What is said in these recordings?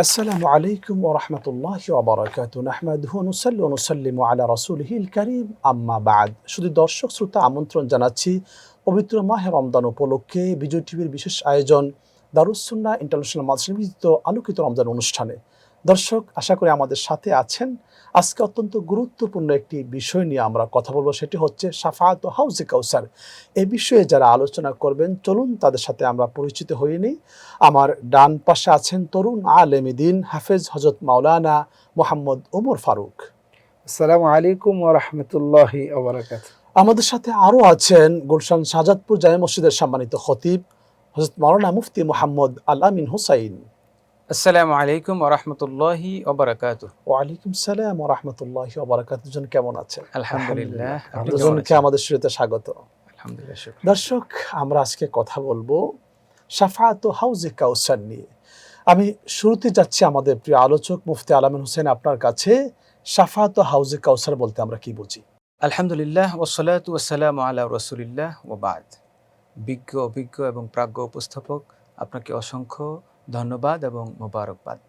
আসসালামু আলাইকুম ওয়া রাহমাতুল্লাহি ওয়া বারাকাতুহু নাহমাদুহু ওয়া নুসাল্লি ওয়া নুসাল্লিমু আলা রাসূলিহিল কারীম আম্মা বা'দ। শুধু দর্শক শ্রোতা আমন্ত্রণ জানাচ্ছি পবিত্র মাহে রমজান উপলক্ষে বিজয় টিভির বিশেষ আয়োজন দারুস সুন্নাহ ইন্টারন্যাশনাল মাদ্রাসা নিবেদিত আলোকিত রমজান অনুষ্ঠানে। দর্শক, আশা করি আমাদের সাথে আছেন। আজকে অত্যন্ত গুরুত্বপূর্ণ একটি বিষয় নিয়ে আমরা কথা বলবো, সেটি হচ্ছে শাফাআত ও হাউজে কাউসার। এই বিষয়ে যারা আলোচনা করবেন, চলুন তাদের সাথে আমরা পরিচিত হয়ে নিই। আমার ডান পাশে আছেন তরুণ আলেমে দ্বীন হাফেজ হযরত মাওলানা মুহাম্মদ ওমর ফারুক। আসসালামু আলাইকুম ওয়া রাহমাতুল্লাহি ওয়া বারাকাতুহু। আমাদের সাথে আরও আছেন গুলশান শাহজাদপুর জামে মসজিদের সম্মানিত খতিব হযরত মাওলানা মুফতি মুহাম্মদ আল আমিন হুসাইন। আসসালামু আলাইকুম ওয়া রাহমাতুল্লাহি ওয়া বারাকাতুহু। ওয়া আলাইকুম সালাম ওয়া রাহমাতুল্লাহি ওয়া বারাকাতুহু। দুজন কেমন আছেন? আলহামদুলিল্লাহ। আপনি কেমন দুজনকে আছেন? আমাদের শুরুতে স্বাগত। আলহামদুলিল্লাহ, শুকর। দর্শক, আমরা আজকে কথা বলবো শাফাআত ও হাউজে কাউসার নিয়ে। আমি শুরুতে যাচ্ছি আমাদের প্রিয় আলোচক মুফতি আল আমিন হুসাইন আপনার কাছে। শাফাআত ও হাউজে কাউসার বলতে আমরা কি বুঝি? আলহামদুলিল্লাহ ওয়াসসালাতু ওয়াসসালামু আলা রাসূলিল্লাহ ওয়া বা'দ। অভিজ্ঞ এবং প্রাজ্ঞ উপস্থাপক, আপনাকে অসংখ্য ধন্যবাদ এবং মোবারকবাদ।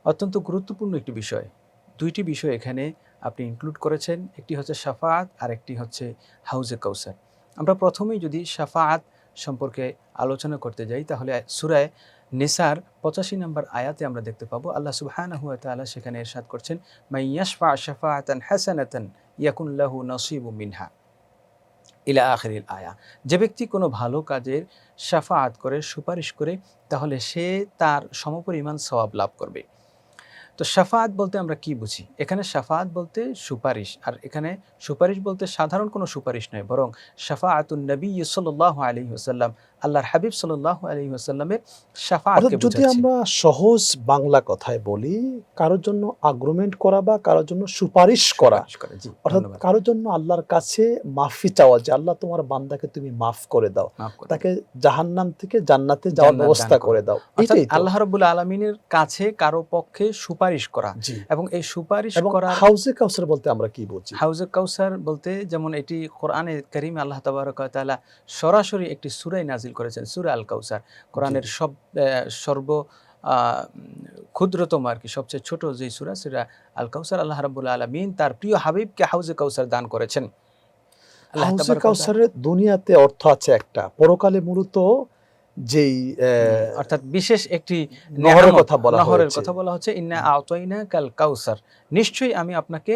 অত্যন্ত গুরুত্বপূর্ণ একটি বিষয়, দুইটি বিষয় এখানে আপনি ইনক্লুড করেছেন। একটি হচ্ছে শাফাআত আর একটি হচ্ছে হাউজে কাউসার। আমরা প্রথমেই যদি শাফাআত সম্পর্কে আলোচনা করতে যাই, তাহলে সূরা নিসার 85 নম্বর আয়াতে আমরা দেখতে পাবো আল্লাহ সুবহানাহু ওয়া তাআলা সেখানে ইরশাদ করছেন, মান ইয়াশফা শাফাআতান হাসানাতান ইয়াকুন লাহু নসিবুম মিনহা ইলা আখিরিল আয়া। যে ব্যক্তি কোনো ভালো কাজের শাফাআত করে, সুপারিশ করে, তাহলে সে তার সমপরিমাণ সওয়াব লাভ করবে। তো শাফাআত বলতে আমরা কি বুঝি? এখানে শাফাআত বলতে সুপারিশ, আর এখানে সুপারিশ বলতে সাধারণ কোনো সুপারিশ নয়, বরং শাফাআতুন নবী সাল্লাল্লাহু আলাইহি ওয়াসাল্লাম, আল্লাহর হাবিব সাল্লাল্লাহু আলাইহি ওয়াসাল্লামের শাফাআতকে যদি বোঝাচ্ছে। আমরা সহজ বাংলা কথায় বলি, কারোর জন্য আগ্রুমেন্ট করা বা কারোর জন্য সুপারিশ করা, জি, অর্থাৎ ধন্যবাদ। কারোর জন্য আল্লাহর কাছে মাফি চাওয়া, যে আল্লাহ তোমার বান্দাকে তুমি মাফ করে দাও, মাফ করে তাকে জাহান্নাম থেকে জান্নাতে যাওয়ার জান্নাত ব্যবস্থা দান করে দাও, অর্থাৎ এটাই তো। আল্লাহ রাব্বুল আলামিনের কাছে কারো পক্ষে সুপারিশ করা, জি। এবং এই সুপারিশ এবং করার হাউজে কাউসার বলতে আমরা কি বুঝি? হাউজে কাউসার বলতে, যেমন এটি কোরআনে কারীমে আল্লাহ তাবারক ওয়া তাআলা সরাসরি একটি সূরায় নাজিল করেছেন, সূরা আল কাউসার। কোরআনের সর্ব ক্ষুদ্রতম আর কি, সবচেয়ে ছোট যে সূরা, সূরা আল কাউসার, আল্লাহ রাব্বুল আলামিন তার প্রিয় হাবিবকে হাউজে কাউসার দান করেছেন। আল্লাহ হাউজে তাবারক ওয়া তাআলা, কাউসারের দুনিয়াতে অর্থ আছে একটা, পরকালে মূলত যেই অর্থাৎ বিশেষ একটি নহরের নেয়ামত, কথা বলা নহরের হয়েছে। কথা বলা হচ্ছে, ইন্না আ'তাইনা কাল কাউসার, নিশ্চয়ই আমি আপনাকে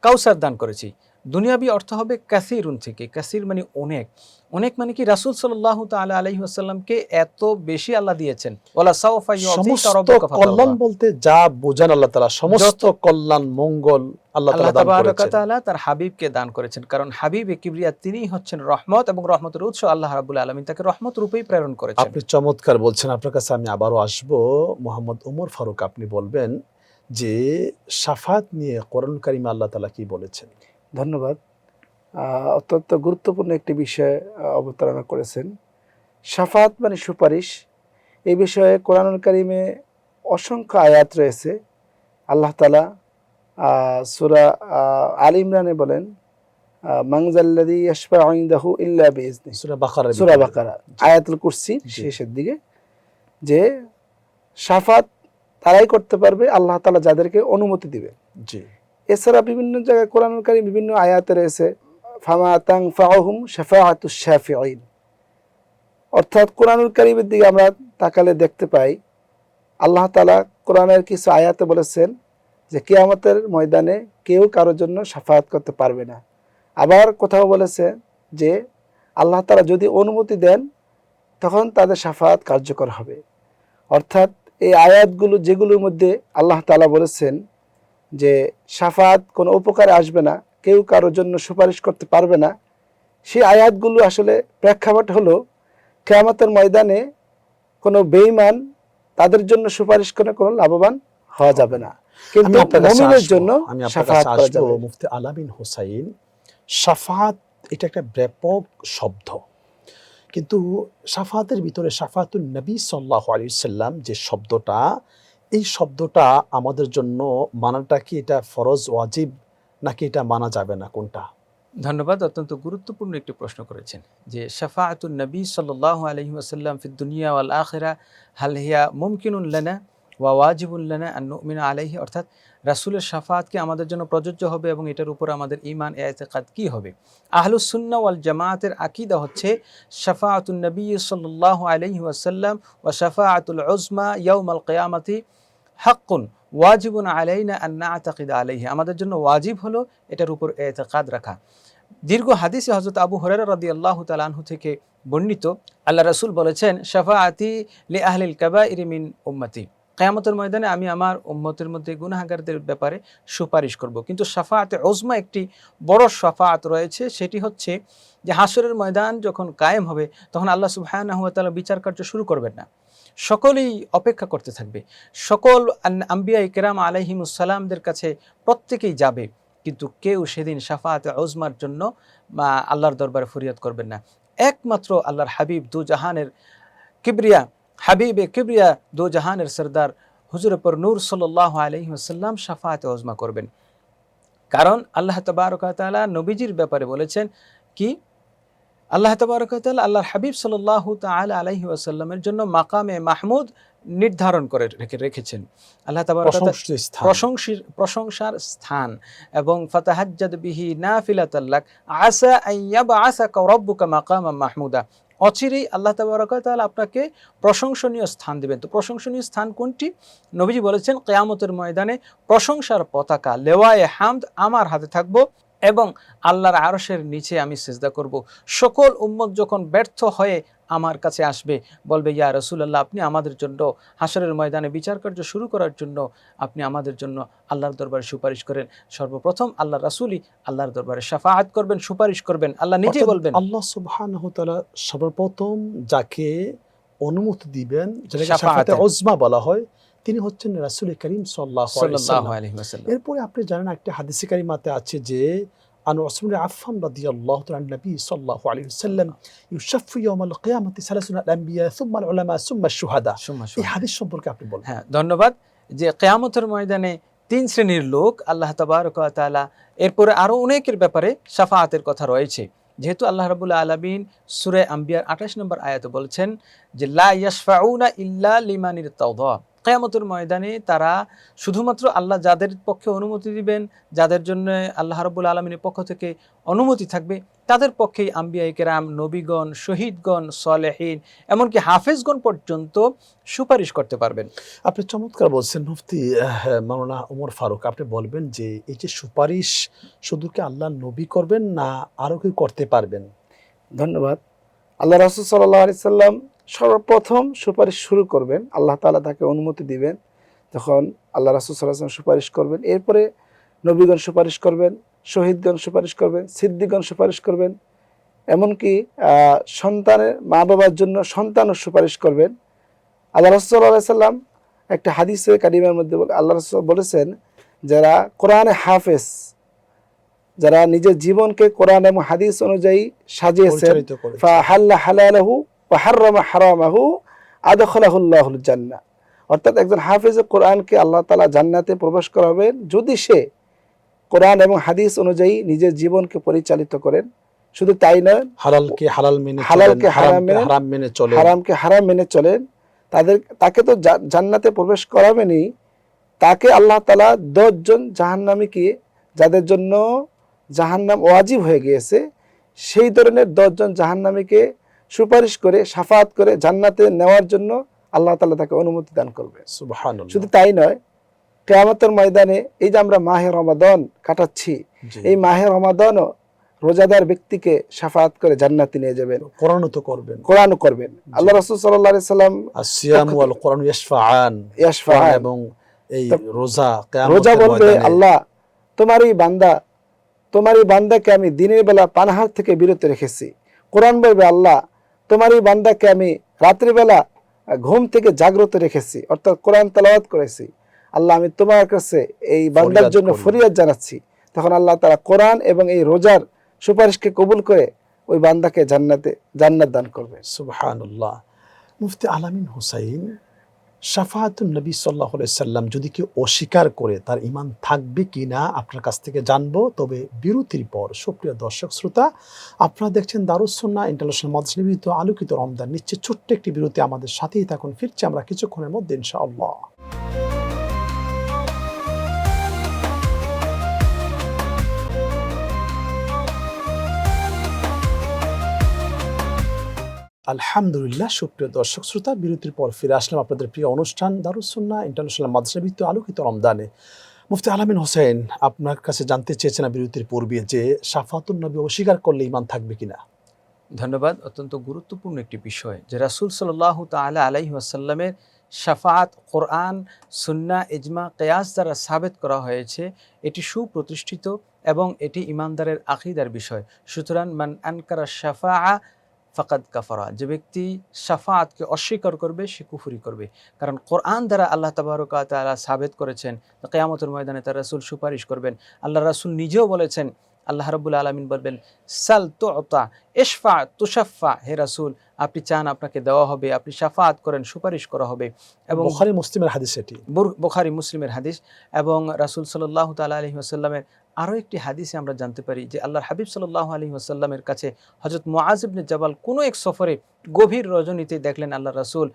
কাউসার দান করেছি। দুনিয়াবি অর্থ হবে কাসিরুন থেকে, কাসির মানে অনেক, অনেক মানে কি রাসূল সাল্লাল্লাহু তাআলা আলাইহি ওয়াসাল্লামকে এত বেশি আল্লাহ দিয়েছেন। ওয়ালা সাওফা ইউতিকা সমস্ত রাব্বুকা ফাতারদা। কল্যাণ বলতে যা বোঝান আল্লাহ তাআলা, সমস্ত কল্যাণ মঙ্গল আল্লাহ আল্লাহ তাআলা দান তাবারক ওয়া করেছেন। তাআলা তার হাবিবকে দান করেছেন, কারণ হাবিবে কিবরিয়া তিনিই হচ্ছেন রহমত, এবং রহমতের উৎস আল্লাহ রাব্বুল আলামিন তাকে রহমত রূপেই প্রেরণ করেছেন। আপনি চমৎকার বলছেন। আপনার কাছে আমি আবারও আসবো। মোহাম্মদ ওমর ফারুক, আপনি বলবেন যে শাফাত নিয়ে কোরআনুল কারীমে আল্লাহ তাআলা কি বলেছেন? ধন্যবাদ। অত্যন্ত গুরুত্বপূর্ণ একটি বিষয় অবতারণা করেছেন। শাফাত মানে সুপারিশ। এই বিষয়ে কোরআনুল কারীমে অসংখ্য আয়াত রয়েছে। আল্লাহ তাআলা সূরা আল ইমরানে বলেন, মান যাল্লাযী ইয়াশফা'উ ইনদাহু ইল্লা বিইজনিহি, সূরা বাকারার সূরা ভিতরে। বাকারা আয়াতুল কুরসি জি। শেষের দিকে, যে শাফাত তারাই করতে পারবে আল্লাহ তাআলা যাদেরকে অনুমতি দিবে। জি। এছাড়া বিভিন্ন জায়গায় কোরআনুল কারীম বিভিন্ন আয়াতে রয়েছে, ফামা তানফাউহুম শাফাআতুশ শাফিঈন। অর্থাৎ কোরআনুল কারীমের দিকে আমরা তাকালে দেখতে পাই আল্লাহ তাআলা কোরআনের কিছু আয়াতে বলেছেন যে কিয়ামতের ময়দানে কেউ কারোর জন্য শাফাআত করতে পারবে না। আবার কোথাও বলেছেন যে আল্লাহ তাআলা যদি অনুমতি দেন তখন তাদের শাফাআত কার্যকর হবে। অর্থাৎ এই আয়াতগুলো, যেগুলোর মধ্যে আল্লাহ তাআলা বলেছেন যে শাফাআত কোনো উপকারে আসবে না, কেউ কারোর জন্য সুপারিশ করতে পারবে না, সেই আয়াতগুলো আসলে প্রেক্ষাপট হলো কিয়ামতের ময়দানে কোনো বেঈমান তাদের জন্য সুপারিশ করে কোনো লাভবান হওয়া যাবে না, কিন্তু মুমিনের জন্য শাফাআত করা যাবে। মুফতি আল আমিন হুসাইন, শাফাত এটা একটা ব্যাপক শব্দ, কিন্তু শাফাতের ভিতরে শাফাতুন নবী সাল্লাল্লাহু আলাইহি ওয়াসাল্লাম যে শব্দটা, এই শব্দটা আমাদের জন্য মানাটা কি এটা ফরজ ওয়াজিব, নাকি এটা মানা যাবে না, কোনটা? ধন্যবাদ। অত্যন্ত গুরুত্বপূর্ণ একটি প্রশ্ন করেছেন, যে শাফাআতুন নবী সাল্লাল্লাহু আলাইহি ওয়াসাল্লাম ফিদ দুনিয়া ওয়াল আখিরা হাল হিয়া মুমকিনুন লানা ওয়া ওয়াজিবুন লানা আন নুমিনা আলাইহি, অর্থাৎ রাসূলের শাফাআত কি আমাদের জন্য প্রযোজ্য হবে এবং এটার উপর আমাদের ঈমান ইতিকাদ কি হবে। আহলুস সুন্নাহ ওয়াল জামাআতের আকীদা হচ্ছে শাফাআতুন নবী সাল্লাল্লাহু আলাইহি ওয়াসাল্লাম ওয়া শাফাআতুল উযমা ইয়াউমাল কিয়ামাতি হাক্কুন ওয়াজিবুন আলাইনা আন না'তাকিদ আলাইহি, আমাদের জন্য ওয়াজিব হলো এটার উপর ইতিকাদ রাখা। দীর্ঘ হাদিসে হযরত আবু হুরায়রা রাদিয়াল্লাহু তাআলা আনহু থেকে বর্ণিত, আল্লাহ রাসূল বলেছেন, শাফাআতি লি আহলিল কাবাইরি মিন উম্মতি, কিয়ামতের ময়দানে আমি আমার উম্মতের মধ্যে গুনাহগারদের ব্যাপারে সুপারিশ করব। কিন্তু শাফাআতে উযমা একটি বড় শাফাআত রয়েছে, সেটি হচ্ছে যে হাশরের ময়দান যখন কায়েম হবে তখন আল্লাহ সুবহানাহু ওয়া তাআলা বিচার কার্য শুরু করবেন না, সকলেই অপেক্ষা করতে থাকবে। সকল আম্বিয়া ইকরাম আলাইহিমুস সালামদের কাছে প্রত্যেকেই যাবে, কিন্তু কেউ সেদিন শাফাআতে উযমার জন্য আল্লাহর দরবারে ফরিয়াদ করবেন না। একমাত্র আল্লাহর হাবিব দু জাহানের কিবরিয়া, হাবিবে কিবরিয়া দু জাহানের সরদার হুজুরে পর নূর সাল্লাল্লাহু আলাইহি ওয়াসাল্লাম শাফাআতে উযমা করবেন। কারণ আল্লাহ তাবারক ওয়া তাআলা নবীজির ব্যাপারে বলেছেন কি, আল্লাহ তাবারক ওয়া তাআলা আল্লাহর হাবিব সাল্লাল্লাহু তাআলা আলাইহি ওয়াসাল্লামের জন্য মাকামে মাহমুদ নির্ধারণ করে রেখেছেন। আল্লাহ তাবারক ওয়া তাআলা প্রশংসার স্থান, এবং ফাতাহাজ্জাদ বিহি নাফিলাতাল লাক আসা আন ইয়াবআসাকা রাব্বুকা মাকামান মাহমুদা, অচিরেই আল্লাহ তাবারক ওয়া তাআলা আপনাকে প্রশংসনীয় স্থান দিবেন। তো প্রশংসনীয় স্থান কোনটি? নবীজি বলেছেন, কিয়ামতের ময়দানে প্রশংসার পতাকা লেওয়ায়ে হামদ আমার হাতে থাকবো এবং আল্লাহর আরশের নিচে আমি সিজদা করব। সকল উম্মত যখন ব্যর্থ হয়ে আমার কাছে আসবে, বলবে, ইয়া রাসূলুল্লাহ, আপনি আমাদের জন্য হাশরের ময়দানে বিচার কার্য শুরু করার জন্য আপনি আমাদের জন্য আল্লাহর দরবারে সুপারিশ করেন। সর্বপ্রথম আল্লাহ রাসূলই আল্লাহর দরবারে শাফাআত করবেন, সুপারিশ করবেন। আল্লাহ নিজেই বলবেন, আল্লাহ সুবহানাহু ওয়া তাআলা সর্বপ্রথম যাকে অনুমতি দিবেন, যেটাকে শাফাআতে উযমা বলা হয়, তিনি হচ্ছেন রাসূল করিম সাল্লাল্লাহু আলাইহি ওয়াসাল্লাম। এরপরে আপনি জানেন একটা হাদিসে কারিমাতে আছে যে আন উসমান ইবনে আফফান রাদিয়াল্লাহু তাআলা আন নবী সাল্লাল্লাহু আলাইহি ওয়াসাল্লাম ইউশাফফু ইয়াউমাল কিয়ামাতি সালাসুনা আল আনবিয়া সুম্মা আল উলামা সুম্মা আশ শুহাদা। এই হাদিস সম্পর্কে আপনি বলুন। হ্যাঁ, ধন্যবাদ। যে কিয়ামতের ময়দানে ৩ শ্রেণীর লোক আল্লাহ তাবারক ওয়া তাআলা, এরপরে আরো অনেকের ব্যাপারে শাফাআতের কথা রয়েছে। যেহেতু আল্লাহ রাব্বুল আলামিন সূরা আম্বিয়ার ২৮ নম্বর আয়াতে বলেছেন যে লা ইয়াশফাউনা ইল্লা লিমান ইরতাদা, কিয়ামতের ময়দানে তারা শুধুমাত্র আল্লাহ যাদের পক্ষে অনুমতি দিবেন, যাদের জন্য আল্লাহ রাব্বুল আলামিনের পক্ষ থেকে অনুমতি থাকবে, তাদের পক্ষেই আম্বিয়া কেরাম, নবীগণ, শহীদগণ, সালেহীন, এমনকি হাফেজগণ পর্যন্ত সুপারিশ করতে পারবেন। আপনি চমৎকার বলছেন মুফতি মাওলানা ওমর ফারুক। আপনি বলবেন যে এই যে সুপারিশ শুধু কি আল্লাহ নবী করবেন না আরো কেউ করতে পারবেন? ধন্যবাদ। আল্লাহ রাসূল সাল্লাল্লাহু আলাইহি সাল্লাম সর্বপ্রথম সুপারিশ শুরু করবেন, আল্লাহ তাআলা তাকে অনুমতি দিবেন, তখন আল্লাহ রাসূল সাল্লাল্লাহু আলাইহি ওয়াসাল্লাম সুপারিশ করবেন। এরপরে নবীগণ সুপারিশ করবেন, শহীদগণ সুপারিশ করবেন, সিদ্দিকগণ সুপারিশ করবেন, এমনকি সন্তানের মা বাবার জন্য সন্তানও সুপারিশ করবেন। আল্লাহ রাসূল সাল্লাল্লাহু আলাইহি সাল্লাম একটা হাদিসে কারিমার মধ্যে আল্লাহ রাসূল বলেছেন, যারা কোরআনে হাফেজ, যারা নিজের জীবনকে কোরআন এবং হাদিস অনুযায়ী সাজিয়েছেন, ফাহাল্লা হালালাহু ওয়া হাররামা হারামাহু আদখালাহুল্লাহুল জান্নাহ, অর্থাৎ একজন হাফেজে কোরআনকে আল্লাহ তাআলা জান্নাতে প্রবেশ করাবেন যদি সে কোরআন এবং হাদিস অনুযায়ী নিজের জীবনকে পরিচালিত করেন। শুধু তাই নয়, হালালকে হালাল মেনে, হালালকে হারাম মেনে চলেন, হারামকে হারাম মেনে চলেন, তাকে তো জান্নাতে প্রবেশ করাবেনই, তাকে আল্লাহ তাআলা 10 জন জাহান্নামীকে, যাদের জন্য জাহান্নাম ওয়াজিব হয়ে গিয়েছে, সেই ধরনের 10 জন জাহান্নামীকে সুপারিশ করে শাফাআত করে জান্নাতে নেওয়ার জন্য আল্লাহ তাআলা তাকে অনুমতি দান করবে। সুবহানাল্লাহ। শুধু তাই নয়, কিয়ামতের ময়দানে এই যে আমরা মাহে রমাদান কাটাচ্ছি, এই মাহে রমাদানও রোজাদার ব্যক্তিকে শাফাআত করে জান্নাতে নিয়ে যাবেন, কোরআনও তো করবেন, কোরআনও করবেন। আল্লাহ রাসূল সাল্লাল্লাহু আলাইহি সাল্লাম আসিয়াম ওয়াল কোরআন ইয়াশফাআন, এবং এই রোজা বলবে, আল্লাহ তোমারই বান্দাকে আমি দিনের বেলা পানাহার থেকে বিরত রেখেছি। কোরআন বলবে, আল্লাহ তোমারই বান্দাকে আমি রাত্রি বেলা ঘুম থেকে জাগ্রত রেখেছি, অর্থাৎ কোরআন তেলাওয়াত করেছি। আল্লাহ আমি তোমার কাছে এই বান্দার জন্য ফরিয়াদ জানাচ্ছি। তখন আল্লাহ তাআলা কোরআন এবং এই রোজার সুপারিশকে কবুল করে ওই বান্দাকে জান্নাত দান করবে। সুবহানাল্লাহ। মুফতি আলামিন হুসাইন, শাফাআতুন নবী সাল্লাল্লাহু আলাইহি সাল্লাম যদি কেউ অস্বীকার করে তার ঈমান থাকবে কিনা আপনার কাছ থেকে জানবো, তবে বিরতির পর। সুপ্রিয় দর্শক শ্রোতা, আপনারা দেখছেন দারুস সুন্নাহ ইন্টারন্যাশনাল মাদ্রাসা নিবেদিত আলোকিত রমজান। নিচ্ছে ছোট্ট একটি বিরতি, আমাদের সাথেই থাকুন। ফিরছি আমরা কিছুক্ষণের মধ্যে ইনশাআল্লাহ। আলহামদুলিল্লাহ, সুপ্রিয় দর্শক শ্রোতা, বিরতির পর ফিরে আসলাম আপনাদের প্রিয় অনুষ্ঠান দারুস সুন্নাহ ইন্টারন্যাশনাল মাদ্রাসা নিবেদিত আলোকিত রমজানে। মুফতি আল-আমিন হোসেন, আপনার কাছে জানতে চেয়েছেন বিরতির পূর্বে যে শাফাতুন নবী অস্বীকার করলে ঈমান থাকবে কিনা। ধন্যবাদ। অত্যন্ত গুরুত্বপূর্ণ একটি বিষয় যে রাসূল সাল্লাল্লাহু তাআলা আলাইহি ওয়াসাল্লামের শাফাআত কোরআন, সুন্নাহ, ইজমা, কিয়াস দ্বারা সাবিত করা হয়েছে। এটি সুপ্রতিষ্ঠিত এবং এটি ঈমানদারের আকীদার বিষয়। সুতরাং মান আনকারা শাফাআ ফাকাদ কাফারা, যে ব্যক্তি শাফাআতকে অস্বীকার করবে সে কুফরি করবে। কারণ কোরআন দ্বারা আল্লাহ তাবারক ওয়া তাআলা সাবিত করেছেন কিয়ামতের ময়দানে তার রাসূল সুপারিশ করবেন। আল্লাহ রাসূল নিজেও বলেছেন, আল্লাহ রাব্বুল আলামিন বলবেন সাল তুতা ইশফা তুশাফা, হে রাসূল আপনি চান আপনাকে দেওয়া হবে, আপনি শাফাআত করেন সুপারিশ করা হবে। এবং বুখারী মুসলিমের হাদিস এটি। বুখারী মুসলিমের হাদিস। এবং রাসূল সাল্লাল্লাহু তাআলা আলাইহি ওয়াসাল্লামের আরও একটি হাদিসে আমরা জানতে পারি যে আল্লাহর হাবিব সাল্লাল্লাহু আলাইহি ওয়াসাল্লামের কাছে হযরত মুআজ ইবনে জাবাল কোনো এক সফরে গভীর রজনীতে দেখলেন আল্লাহ রাসূল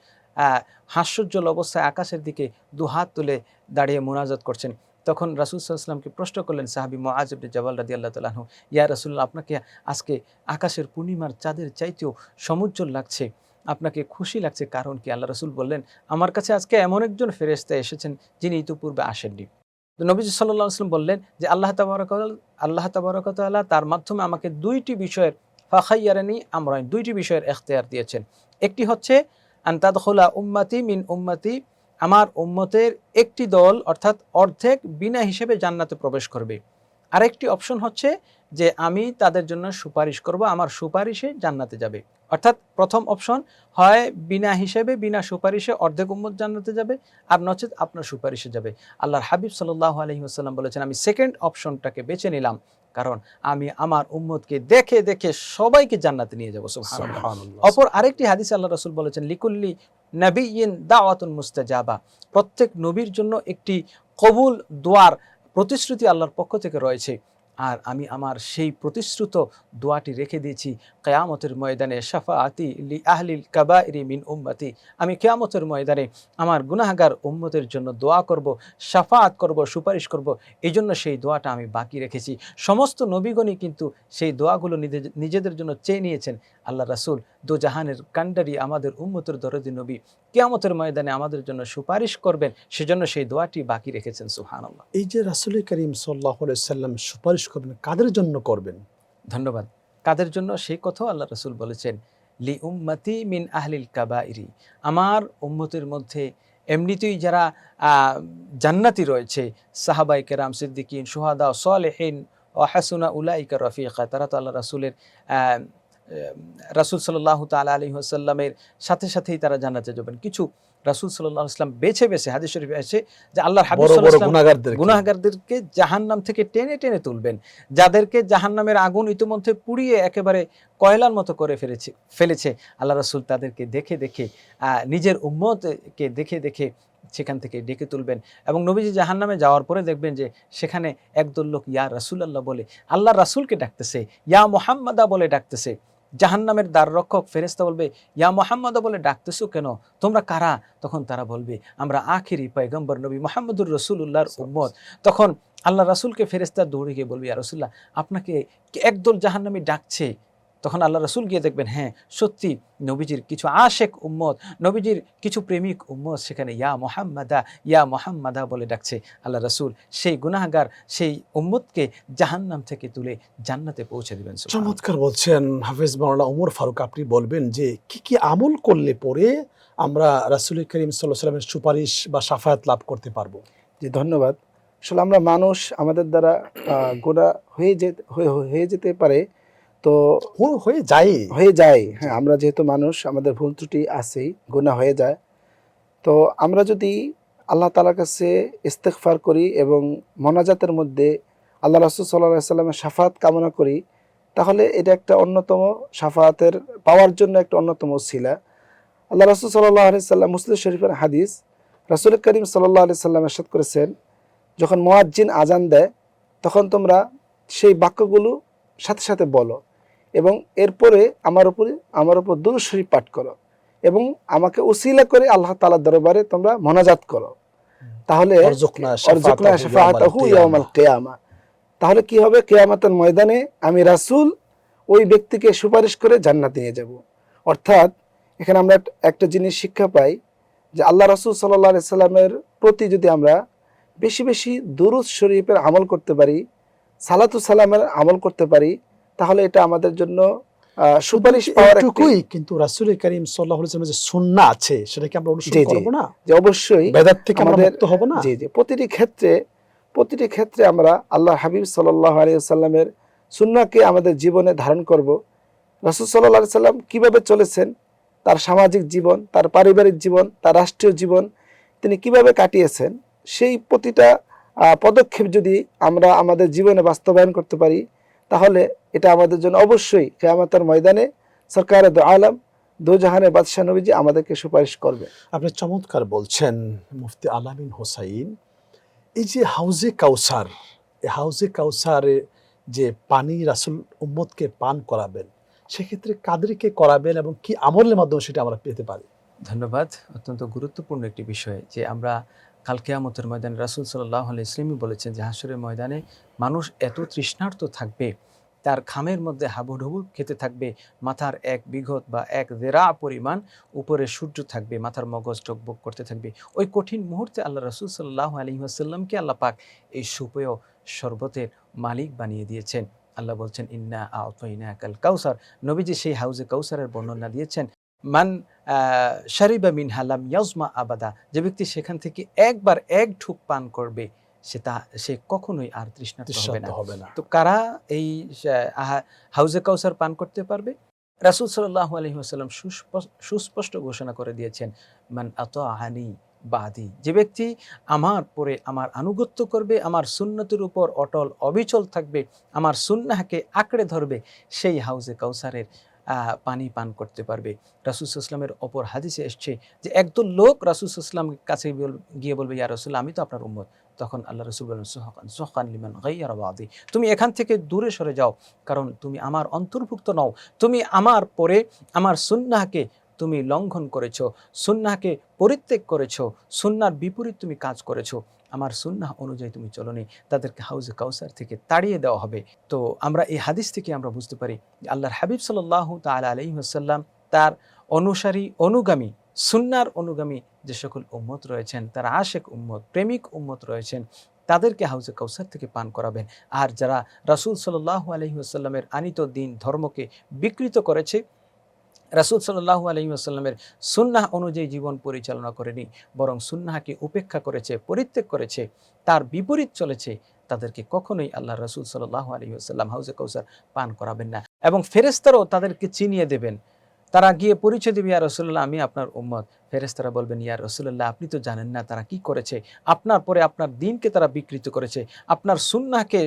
হাস্যোজ্জ্বল অবস্থায় আকাশের দিকে দুহাত তুলে দাঁড়িয়ে মুনাজাত করছেন। তখন রাসূল সাল্লাল্লাহু আলাইহি ওয়াসাল্লামকে প্রশ্ন করলেন সাহাবী মুআজ ইবনে জাবাল রাদিয়াল্লাহু তাআলা আনহু, ইয়া রাসূলুল্লাহ, আপনাকে আজকে আকাশের পূর্ণিমার চাঁদের চাইতেও সমুজ্জ্বল লাগছে, আপনাকে খুশি লাগছে, কারণ কি? আল্লাহ রাসূল বললেন, আমার কাছে আজকে এমন একজন ফেরেশতা এসেছেন যিনি ইতিপূর্বে আসেননি। তো নবীজি সাল্লাল্লাহু আলাইহি ওয়াসাল্লাম বললেন যে আল্লাহ তাবারক ওয়া তাআলা তার মাধ্যমে আমাকে দুইটি বিষয়ের ফাখাইয়ারানি আমরাইন, দুইটি বিষয়ের ইখতিয়ার দিয়েছেন। একটি হচ্ছে আন তাদখুলা উম্মতি মিন উম্মতি, আমার উম্মতের একটি দল অর্থাৎ অর্ধেক বিনা হিসেবে জান্নাতে প্রবেশ করবে। আরেকটি অপশন হচ্ছে যে আমি তাদের জন্য সুপারিশ করব, আমার সুপারিশে জান্নাতে যাবে। অর্থাৎ প্রথম অপশন হয় বিনা হিসেবে বিনা সুপারিশে অর্ধেক উম্মত জান্নাতে যাবে, আর নচেত আপনার সুপারিশে যাবে। আল্লাহর হাবিব সাল্লাল্লাহু আলাইহি ওয়াসাল্লাম বলেছেন, আমি সেকেন্ড অপশনটাকে বেছে নিলাম, কারণ আমি আমার উম্মতকে দেখে দেখে সবাইকে জান্নাতে নিয়ে যাব। সুবহানাল্লাহ। অপর আরেকটি হাদিসে আল্লাহ রাসূল বলেছেন, লিকুল্লি নাবিয়্যিন দাওয়াতুন মুস্তাজাবা, প্রত্যেক নবীর জন্য একটি কবুল দোয়ার প্রতিশ্রুতি আল্লাহর পক্ষ থেকে রয়েছে, আর আমি আমার সেই প্রতিশ্রুত দোয়াটি রেখে দিয়েছি কিয়ামতের ময়দানে, শাফাআতি লি আহলিল কাবাইরি মিন উম্মতি, আমি কিয়ামতের ময়দানে আমার গুনাহগার উম্মতের জন্য দোয়া করব, শাফাআত করব, সুপারিশ করব। এই জন্য সেই দোয়াটা আমি বাকি রেখেছি। সমস্ত নবীগণই কিন্তু সেই দোয়াগুলো নিজেদের জন্য চেয়ে নিয়েছেন। আল্লাহ রাসূল দো জাহানের কান্ডারি আমাদের উম্মতের দরদি নবী কিয়ামতের ময়দানে আমাদের জন্য সুপারিশ করবেন, সেজন্য সেই দোয়াটি বাকি রেখেছেন। সুবহানাল্লাহ। এই যে রাসূল করিম সাল্লাল্লাহু আলাইহি সাল্লাম সুপারিশ করবেন, কাদের জন্য করবেন? ধন্যবাদ। কাদের জন্য সেই কথা আল্লাহ রাসূল বলেছেন, লি উম্মতি মিন আহলিল কাবাইরি, আমার উম্মতের মধ্যে এমনিতেই যারা জান্নাতি রয়েছে, সাহাবায়ে কেরাম, সিদ্দিকিন, শুহাদা, সালেহিন ওয়া হাসুনা উলাইকা রফিকা, তারা তো আল্লাহ রাসূলের রাসূল সাল্লাল্লাহু তাআলা আলাইহি ওয়াসাল্লামের সাথে সাথেই তারা জান্নাতে যাবেন। কিছু রাসূল সাল্লাল্লাহু আলাইহি ওয়াসাল্লাম বেছে বেছে হাদিস শরীফে আছে যে আল্লাহর হাবিব সাল্লাল্লাহু আলাইহি ওয়াসাল্লাম গুনাহগারদেরকে জাহান্নাম থেকে টেনে টেনে তুলবেন, যাদেরকে জাহান্নামের আগুন ইতিমধ্যে পুড়িয়ে একেবারে কয়লার মতো করে ফেলেছে আল্লাহ রাসূল তাদেরকে দেখে দেখে নিজের উম্মতকে দেখে দেখে সেখান থেকে ডেকে তুলবেন। এবং নবীজি জাহান্নামে যাওয়ার পরে দেখবেন যে সেখানে একদল লোক ইয়া রাসূলুল্লাহ বলে আল্লাহ রাসূলকে ডাকতেছে, ইয়া মুহাম্মাদা বলে ডাকতেছে। জাহান্নামের দ্বাররক্ষক ফেরেশতা বলবে, ইয়া মুহাম্মাদা বলে ডাকতেছো কেন, তোমরা কারা? তখন তারা বলবে, আমরা আখিরি পয়গম্বর নবী মুহাম্মদুর রাসূলুল্লাহর উম্মত। তখন আল্লাহ রাসূলকে ফেরেশতা দৌড়ে গিয়ে বলবে, ইয়া রাসূলুল্লাহ, আপনাকে একদল জাহান্নামী ডাকছে। তখন আল্লাহ রাসূল গিয়ে দেখবেন, হ্যাঁ সত্যি নবীজির কিছু আশেক উম্মত, নবীজির কিছু প্রেমিক উম্মত সেখানে ইয়া মুহাম্মাদা বলে ডাকছে। আল্লাহ রাসূল সেই গুনাহগার সেই উম্মতকে জাহান্নাম থেকে তুলে জান্নাতে পৌঁছে দিবেন। চমৎকার বলছেন হাফেজ মাওলানা ওমর ফারুক। আপনি বলবেন যে কি কি আমল করলে পরে আমরা রাসূল করিম সাল্লাল্লাহু আলাইহি ওয়াসাল্লামের সুপারিশ বা শাফায়াত লাভ করতে পারবো? জি, ধন্যবাদ। আসলে আমরা মানুষ, আমাদের দ্বারা গুনাহ হয়ে যেতে পারে, তো হয়ে যায়। হ্যাঁ, আমরা যেহেতু মানুষ, আমাদের ভুল ত্রুটি আছেই, গুনাহ হয়ে যায়। তো আমরা যদি আল্লাহ তাআলার কাছে ইস্তেগফার করি এবং মোনাজাতের মধ্যে আল্লাহ রাসূল সাল্লাল্লাহু আলাইহি ওয়াসাল্লামের শাফাআত কামনা করি, তাহলে এটা একটা অন্যতম শাফাআতের পাওয়ার জন্য একটা অন্যতম উসিলা। আল্লাহ রাসূল সাল্লাল্লাহু আলাইহি ওয়াসাল্লাম, মুসলিম শরীফের হাদিস, রাসূল করিম সাল্লাল্লাহু আলাইহি সাল্লাম ইরশাদ করেছেন, যখন মুয়াজ্জিন আজান দেয় তখন তোমরা সেই বাক্যগুলো সাথে সাথে বলো এবং এরপরে আমার উপর দুরূদ শরীফ পাঠ করো এবং আমাকে উসিলা করে আল্লাহ তাআলার দরবারে তোমরা মোনাজাত করো। তাহলে অরজুকনা অরজুকনা শাফাআতাহু ইয়াউমাল কিয়ামা, তাহলে কি হবে? কিয়ামতের ময়দানে আমি রাসূল ওই ব্যক্তিকে সুপারিশ করে জান্নাতে নিয়ে যাব। অর্থাৎ এখানে আমরা একটা জিনিস শিক্ষা পাই যে আল্লাহ রাসূল সাল্লাল্লাহু আলাইহি সাল্লামের প্রতি যদি আমরা বেশি বেশি দুরূদ শরীফের আমল করতে পারি, সালাতু সালামের আমল করতে পারি, তাহলে এটা আমাদের জন্য সুপারিশ পাওয়ার এটুকুই। কিন্তু রাসূল করিম সাল্লাল্লাহু আলাইহি ওয়াসাল্লামের যে সুন্নাহ আছে সেটা কি আমরা অনুসরণ করব না? যে অবশ্যই বেদাত থেকে আমরা মুক্ত হব না? জি জি, প্রতিটি ক্ষেত্রে আমরা আল্লাহর হাবিব সাল্লাল্লাহু আলাইহি ওয়াসাল্লামের সুন্নাহকে আমাদের জীবনে ধারণ করব। রাসূল সাল্লাল্লাহু আলাইহি সাল্লাম কিভাবে চলেছেন, তার সামাজিক জীবন, তার পারিবারিক জীবন, তার রাষ্ট্রীয় জীবন তিনি কিভাবে কাটিয়েছেন, সেই প্রতিটা পদক্ষেপ যদি আমরা আমাদের জীবনে বাস্তবায়ন করতে পারি, তাহলে এটা আমাদের জন্য অবশ্যই কিয়ামতের ময়দানে সরকারে দো আলম, দো জাহানের বাদশাহ নবীজি আমাদেরকে সুপারিশ করবে। আপনি চমৎকার বলছেন মুফতি আলামিন হোসাইন। এই যে হাউজে কাউসার, এই হাউজে কাউসারে যে পানি রাসূল উম্মতকে পান করাবেন, সেক্ষেত্রে কাদেরকে করাবেন এবং কি আমলের মাধ্যমে সেটা আমরা পেতে পারি? ধন্যবাদ। অত্যন্ত গুরুত্বপূর্ণ একটি বিষয় যে আমরা কাল কিয়ামতের ময়দানে রাসূল সাল্লাল্লাহু আলাইহি ওয়াসাল্লাম বলেছেন যে হাসরের ময়দানে মানুষ এত তৃষ্ণার্ত থাকবে, তার খামের মধ্যে হাবুডুবু খেতে থাকবে, মাথার এক বিঘত বা এক দেরা পরিমাণ উপরে সূর্য থাকবে, মাথার মগজ টকবক করতে থাকবে। ওই কঠিন মুহূর্তে আল্লাহ রাসূল সাল্লাল্লাহু আলাইহি ওয়াসাল্লামকে আল্লাহ পাক এই সুপেয় শরবতের মালিক বানিয়ে দিয়েছেন। আল্লাহ বলছেন ইন্না আ'তাইনাকাল কাউসার। নবীজি সেই হাউজে কাউসারের বর্ণনা দিয়েছেন। মান শারিবা মিনহা লাম ইয়াজমা আবাদা, যে ব্যক্তি সেখান থেকে একবার এক ঢুক পান করবে সে কখনোই আর তৃষ্ণার্ত হবে না। তো কারা এই হাউজে কাউসার পান করতে পারবে? রাসূল সাল্লাল্লাহু আলাইহি ওয়াসাল্লাম সুস্পষ্ট ঘোষণা করে দিয়েছেন, মান আতাআনি বাদি, যে ব্যক্তি আমার পরে আমার আনুগত্য করবে, আমার সুন্নতের উপর অটল অবিচল থাকবে, আমার সুন্নাহকে আঁকড়ে ধরবে, সেই হাউজে কাউসারের পানি পান করতে পারবে। রাসূল সাল্লাল্লাহু আলাইহি ওয়াসাল্লামের অপর হাদিসে এসছে যে একদল লোক রাসূল সাল্লাল্লাহু আলাইহি ওয়াসাল্লামের কাছে গিয়ে বলবে, ইয়া রাসূলুল্লাহ, আমি তো আপনার উম্মত। তখন আল্লাহ রাসূল বলেন, সুহকান লিমান গায়্যারা বাদি, তুমি এখান থেকে দূরে সরে যাও, কারণ তুমি আমার অন্তর্ভুক্ত নও। তুমি আমার পরে আমার সুন্নাহকে তুমি লঙ্ঘন করেছো, সুন্নাহকে পরিত্যাগ করেছো, সুন্নাহর বিপরীত তুমি কাজ করেছো, আমার সুন্নাহ অনুযায়ী তুমি চলনি, তাদেরকে হাউজে কাউসার থেকে তাড়িয়ে দেওয়া হবে। তো আমরা এই হাদিস থেকে আমরা বুঝতে পারি আল্লাহর হাবিব সাল্লাল্লাহু তাআলা আলাইহি ওয়াসাল্লাম তার অনুসারী, অনুগামী, সুন্নাহর অনুগামী যে সকল উম্মত রয়েছেন, তার আশেক উম্মত, প্রেমিক উম্মত রয়েছেন, তাদেরকে হাউজে কাউসার থেকে পান করাবেন। আর যারা রাসূল সাল্লাল্লাহু আলাইহি ওয়াসাল্লামের আনিত দিন ধর্মকে বিকৃত করেছে, রাসূল সাল্লাল্লাহু আলাইহি ওয়াসাল্লামের সুন্নাহ অনুযায়ী জীবন পরিচালনা করেনি, বরং সুন্নাহকে উপেক্ষা করেছে, পরিত্যাগ করেছে, তার বিপরীত চলেছে, তাদেরকে কখনোই আল্লাহ রাসূল সাল্লাল্লাহু আলাইহি ওয়াসাল্লাম হাউজে কাউসার পান করাবেন না। এবং ফেরেশতারাও তাদেরকে চিনিয়ে দেবেন। তারা গিয়ে পরিচয় দিবে, ইয়া রাসূলুল্লাহ, আমি আপনার উম্মত। ফেরেশতারা বলবেন, ইয়া রাসূলুল্লাহ, আপনি তো জানেন না তারা কি করেছে, আপনার পরে আপনার দ্বীনকে তারা বিকৃত করেছে, আপনার সুন্নাহকে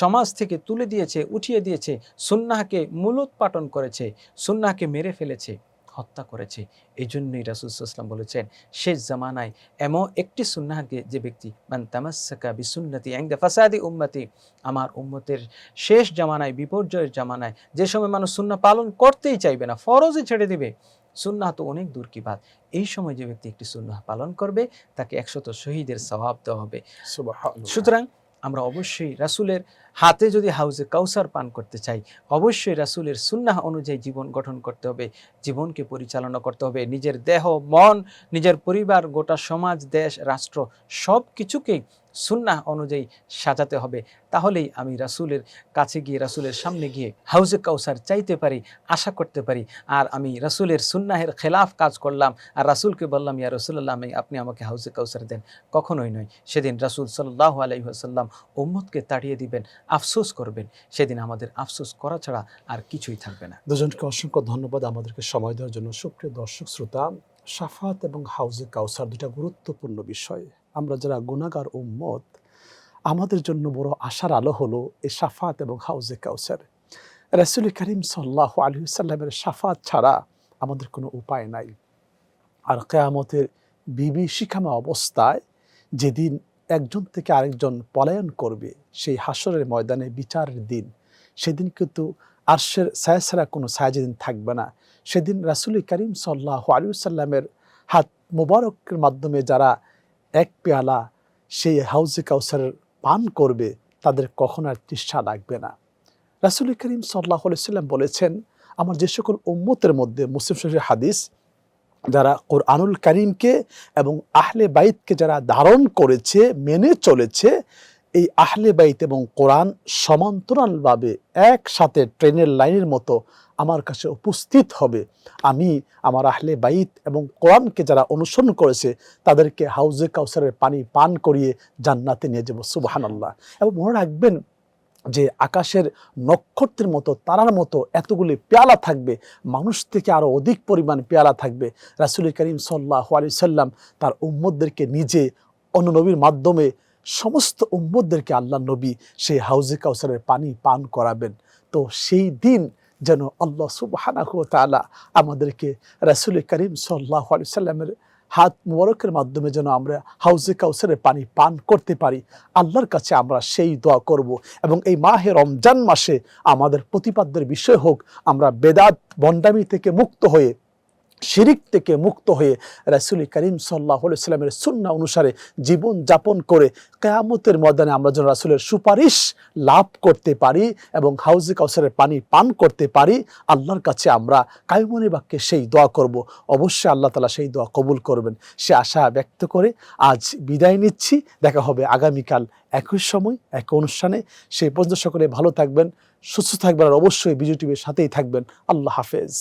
সমাজ থেকে তুলে দিয়েছে, উঠিয়ে দিয়েছে, সুন্নাহকে মূলোৎপাটন করেছে, সুন্নাহকে মেরে ফেলেছে, হত্যা করেছে। এই জন্যই রাসূল সাল্লাল্লাহু আলাইহি ওয়াসাল্লাম বলেছেন, শেষ জামানায় এমন একটি সুন্নাহকে যে ব্যক্তি মান তামাসসাকা বিসুন্নতি ইনদা ফাসাদি উম্মতি, আমার উম্মতের শেষ জামানায়, বিপর্যয়ের জামানায়, যে সময় মানুষ সুন্নাহ পালন করতেই চাইবে না, ফরজই ছেড়ে দিবে, সুন্নাহ তো অনেক দূর কি বাত, এই সময় যে ব্যক্তি একটি সুন্নাহ পালন করবে তাকে 100 শহীদের সওয়াব দেওয়া হবে। সুবহানাল্লাহ। সুতরাং আমরা অবশ্যই রাসূলের হাতে যদি হাউজে কাউসার পান করতে চাই, অবশ্যই রাসূলের সুন্নাহ অনুযায়ী জীবন গঠন করতে হবে, জীবনকে পরিচালনা করতে হবে, নিজের দেহ, মন, নিজের পরিবার, গোটা সমাজ, দেশ, রাষ্ট্র সব কিছুকেই সুন্নাহ অনুযায়ী সাজাতে হবে। তাহলেই আমি রাসূলের কাছে গিয়ে, রাসূলের সামনে গিয়ে হাউজে কাউসার চাইতে পারি, আশা করতে পারি। আর আমি রাসূলের সুন্নাহের খেলাফ কাজ করলাম আর রাসূলকে বললাম, ইয়া রাসূলুল্লাহ, আপনি আমাকে হাউজে কাউসার দেন, কখনোই নয়। সেদিন রাসূল সাল্লাল্লাহু আলাইহি ওয়াসাল্লাম উম্মতকে তাড়িয়ে দিবেন, আফসোস করবেন। সেদিন আমাদের আফসোস করা ছাড়া আর কিছুই থাকবে না। দুজনকে অসংখ্য ধন্যবাদ আমাদেরকে সময় দেওয়ার জন্য। সুপ্রিয় দর্শক শ্রোতা, শাফাত এবং হাউজে কাউসার দুটা গুরুত্বপূর্ণ বিষয়। আমরা যারা গুনাহগার উম্মত, আমাদের জন্য বড় আশার আলো হলো এই শাফাত এবং হাউজে কাউসার। রাসূল করিম সাল্লাল্লাহু আলাইহি ওয়াসাল্লামের শাফাত ছাড়া আমাদের কোনো উপায় নাই। আর কিয়ামতের বিভীষিকাময় অবস্থায় যেদিন একজন থেকে আরেকজন পলায়ন করবে, সেই হাসরের ময়দানে বিচারের দিন, সেদিন কিন্তু আরশের ছায়া ছাড়া কোনো ছায়া যেদিন থাকবে না, সেদিন রাসূল করিম সাল্লাল্লাহু আলাইহি ওয়াসাল্লামের হাত মোবারকের মাধ্যমে যারা এক পেয়ালা সেই হাউজে কাউসারের পান করবে, তাদের কখনো আর তৃষ্ণা লাগবে না। রাসূল করিম সাল্লাল্লাহু আলাইহি ওয়াসাল্লাম বলেছেন, আমার যে সকল উম্মতের মধ্যে, মুসলিম শরীফের হাদিস, যারা কোরআনুল কারীমকে এবং আহলে বাইতকে যারা ধারণ করেছে, মেনে চলেছে, এই আহলে বাইত এবং কোরআন সমান্তরালভাবে একসাথে ট্রেনের লাইনের মতো আমার কাছে উপস্থিত হবে। আমি আমার আহলে বাইত এবং কোরআনকে যারা অনুসরণ করেছে তাদেরকে হাউজে কাউসারের পানি পান করিয়ে জান্নাতে নিয়ে যাব। সুবহানাল্লাহ। এবং মনে রাখবেন যে আকাশের নক্ষত্রের মতো, তারার মতো এতগুলি পেয়ালা থাকবে, মানুষ থেকে আরও অধিক পরিমাণ পেয়ালা থাকবে। রাসূল করিম সাল্লাল্লাহু আলাইহি সাল্লাম তার উম্মতদেরকে নিজে অন্য নবীর মাধ্যমে সমস্ত উম্মতদেরকে আল্লাহ নবী সেই হাউজে কাউসারের পানি পান করাবেন। তো সেই দিন যেন আল্লাহ সুবহানাহু ওয়া তাআলা আমাদেরকে রাসূল করিম সাল্লাল্লাহু আলাইহি সাল্লামের হাত মুবারকের মাধ্যমে যেন আমরা হাউজে কাউসারের পানি পান করতে পারি, আল্লাহর কাছে আমরা সেই দোয়া করব। এবং এই মাহে রমজান মাসে আমাদের প্রতিপাদ্যের বিষয় হোক, আমরা বেদাত ভণ্ডামি থেকে মুক্ত হয়ে, শিরিক থেকে মুক্ত হয়ে রাসূল করিম সাল্লাল্লাহু আলাইহি সাল্লামের সুন্নাহ অনুসারে জীবন যাপন করে কিয়ামতের ময়দানে আমরা যেন রাসূলের সুপারিশ লাভ করতে পারি এবং হাউজে কাউসারের পানি পান করতে পারি, আল্লাহর কাছে আমরা কায়মনে বাক্যে সেই দোয়া করব। অবশ্যই আল্লাহ তাআলা সেই দোয়া কবুল করবেন, সে আশা ব্যক্ত করে আজ বিদায় নিচ্ছি। দেখা হবে আগামীকাল একই সময় এক অনুষ্ঠানে। সেই পর্যন্ত সকলে ভালো থাকবেন, সুস্থ থাকবেন, আর অবশ্যই বিজয় টিভির সাথেই থাকবেন। আল্লাহ হাফেজ।